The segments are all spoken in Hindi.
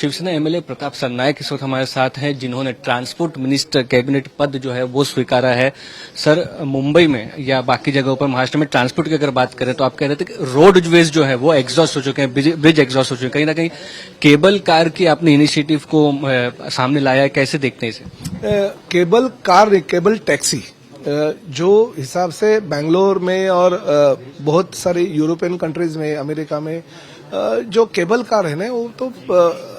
शिवसेना एमएलए प्रताप सरनायक इस वक्त हमारे साथ हैं, जिन्होंने ट्रांसपोर्ट मिनिस्टर कैबिनेट पद जो है वो स्वीकारा है। सर, मुंबई में या बाकी जगहों पर महाराष्ट्र में ट्रांसपोर्ट की अगर बात करें तो आप कह रहे थे कि रोडवेज जो है वो एग्जॉस्ट हो चुके हैं, ब्रिज एग्जॉस्ट हो चुके हैं। कहीं ना कहीं केबल कार की आपने इनिशिएटिव को सामने लाया है, कैसे देखते हैं इसे? केबल कार, केबल टैक्सी जो हिसाब से बेंगलोर में और बहुत सारी यूरोपियन कंट्रीज में, अमेरिका में जो केबल कार है ना, वो तो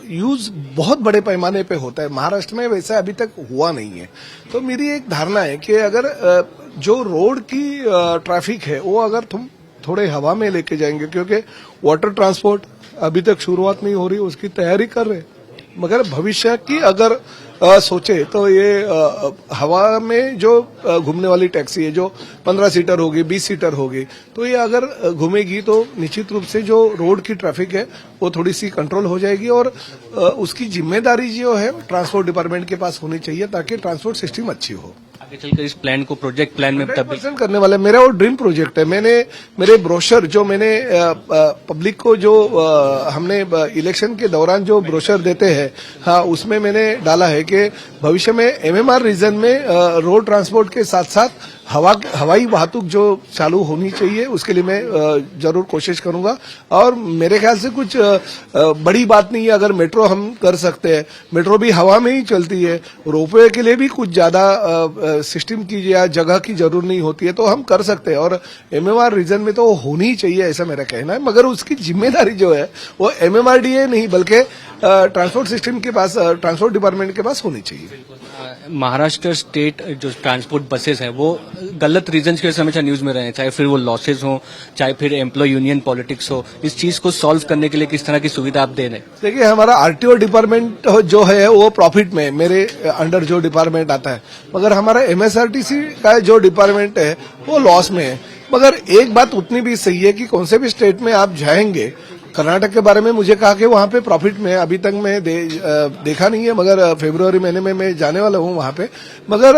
यूज बहुत बड़े पैमाने पे होता है। महाराष्ट्र में वैसा अभी तक हुआ नहीं है। तो मेरी एक धारणा है कि अगर जो रोड की ट्रैफिक है वो अगर तुम थोड़े हवा में लेके जाएंगे, क्योंकि वाटर ट्रांसपोर्ट अभी तक शुरुआत नहीं हो रही, उसकी तैयारी कर रहे, मगर भविष्य की अगर सोचे तो ये हवा में जो घूमने वाली टैक्सी है, जो 15 सीटर होगी, 20 सीटर होगी, तो ये अगर घूमेगी तो निश्चित रूप से जो रोड की ट्रैफिक है वो थोड़ी सी कंट्रोल हो जाएगी। और उसकी जिम्मेदारी जो है ट्रांसपोर्ट डिपार्टमेंट के पास होनी चाहिए, ताकि ट्रांसपोर्ट सिस्टम अच्छी हो। आगे चलकर इस प्लान को, प्रोजेक्ट प्लान में तब्दील करने वाला मेरा वो ड्रीम प्रोजेक्ट है। मेरे ब्रोशर जो मैंने पब्लिक को जो हमने इलेक्शन के दौरान जो ब्रोशर देते हैं, हाँ, उसमें मैंने डाला है कि भविष्य में एमएमआर रीजन में रोड ट्रांसपोर्ट के साथ साथ हवाई वाहतूक जो चालू होनी चाहिए, उसके लिए मैं जरूर कोशिश करूंगा। और मेरे ख्याल से कुछ बड़ी बात नहीं है अगर मेट्रो हम कर सकते हैं। मेट्रो भी हवा में ही चलती है। रोपवे के लिए भी कुछ ज्यादा सिस्टम की या जगह की जरूरत नहीं होती है, तो हम कर सकते हैं। और एमएमआर रीजन में तो होनी चाहिए, ऐसा मेरा कहना है। मगर उसकी जिम्मेदारी जो है वो एमएमआरडीए नहीं बल्कि ट्रांसपोर्ट सिस्टम के पास, ट्रांसपोर्ट डिपार्टमेंट के पास होनी चाहिए। महाराष्ट्र स्टेट जो ट्रांसपोर्ट बसेस हैं वो गलत रीजन की वजह से हमेशा न्यूज में रहे हैं, चाहे फिर वो लॉसेज हो, चाहे फिर एम्प्लॉय यूनियन पॉलिटिक्स हो। इस चीज को सॉल्व करने के लिए किस तरह की सुविधा आप दे रहे हैं? देखिए, हमारा आरटीओ डिपार्टमेंट जो है वो प्रॉफिट में, मेरे अंडर जो डिपार्टमेंट आता है, मगर हमारा एमएसआरटीसी का जो डिपार्टमेंट है वो लॉस में है। मगर एक बात उतनी भी सही है कि कौन से भी स्टेट में आप जाएंगे, कर्नाटक के बारे में मुझे कहा कि वहां पे प्रॉफिट में, अभी तक मैं देखा नहीं है, मगर फरवरी महीने में मैं जाने वाला हूं वहां पे। मगर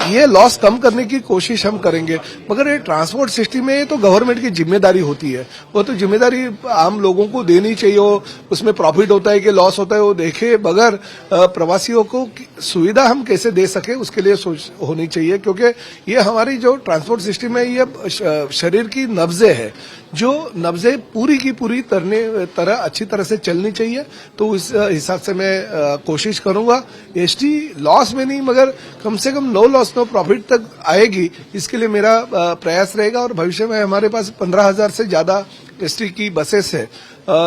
ये लॉस कम करने की कोशिश हम करेंगे। मगर ये ट्रांसपोर्ट सिस्टम में तो गवर्नमेंट की जिम्मेदारी होती है, वो तो जिम्मेदारी आम लोगों को देनी चाहिए। उसमें प्रॉफिट होता है कि लॉस होता है वो देखे, मगर प्रवासियों को सुविधा हम कैसे दे सके उसके लिए सोच होनी चाहिए। क्योंकि ये हमारी जो ट्रांसपोर्ट सिस्टम है, ये शरीर की नब्जें है, जो नब्जें पूरी की पूरी तरह अच्छी तरह से चलनी चाहिए। तो उस हिसाब से मैं कोशिश करूंगा। एसटी लॉस में नहीं, मगर कम से कम नो लॉस नो प्रॉफिट तक आएगी, इसके लिए मेरा प्रयास रहेगा। और भविष्य में हमारे पास 15,000 से ज्यादा एसटी की बसेस है,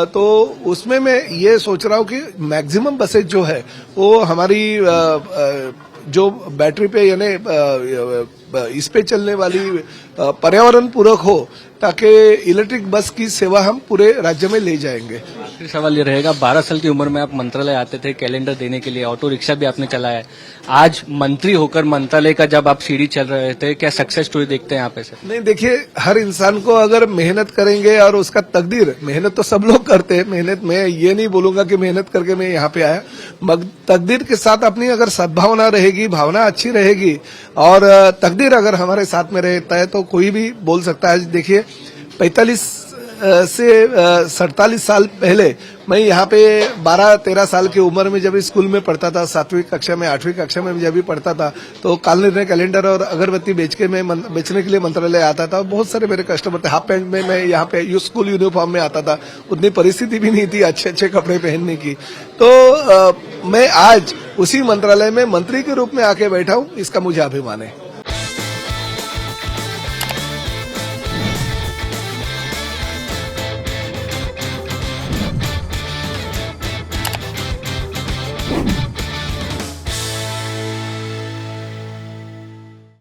तो उसमें मैं ये सोच रहा हूं कि मैक्सिमम बसेस जो है वो हमारी जो बैटरी पे यानी इस पे चलने वाली पर्यावरण पूरक हो, ताकि इलेक्ट्रिक बस की सेवा हम पूरे राज्य में ले जाएंगे। आखिरी सवाल ये रहेगा, 12 साल की उम्र में आप मंत्रालय आते थे कैलेंडर देने के लिए, ऑटो रिक्शा भी आपने चलाया है। आज मंत्री होकर मंत्रालय का जब आप सीढ़ी चल रहे थे, क्या सक्सेस स्टोरी देखते हैं यहाँ पे? सर, नहीं, देखिए, हर इंसान को अगर मेहनत करेंगे और उसका तकदीर, मेहनत तो सब लोग करते हैं, मेहनत मैं ये नहीं बोलूंगा कि मेहनत करके मैं यहाँ पे आया, मगर तकदीर के साथ अपनी अगर सद्भावना रहेगी, भावना अच्छी रहेगी और तकदीर अगर हमारे साथ में रहता है तो कोई भी बोल सकता है। देखिए, 45 से 47 साल पहले मैं यहाँ पे 12-13 साल की उम्र में जब स्कूल में पढ़ता था, 7वीं कक्षा में, 8वीं कक्षा में जब भी पढ़ता था, तो कालनिर्णय कैलेंडर और अगरबत्ती बेचने के लिए मंत्रालय आता था। बहुत सारे मेरे कस्टमर थे। हाफ पैंट में मैं यहाँ पे स्कूल यूनिफॉर्म में आता था, उतनी परिस्थिति भी नहीं थी अच्छे अच्छे कपड़े पहनने की। तो मैं आज उसी मंत्रालय में मंत्री के रूप में आके बैठा हूँ, इसका मुझे अभिमान है।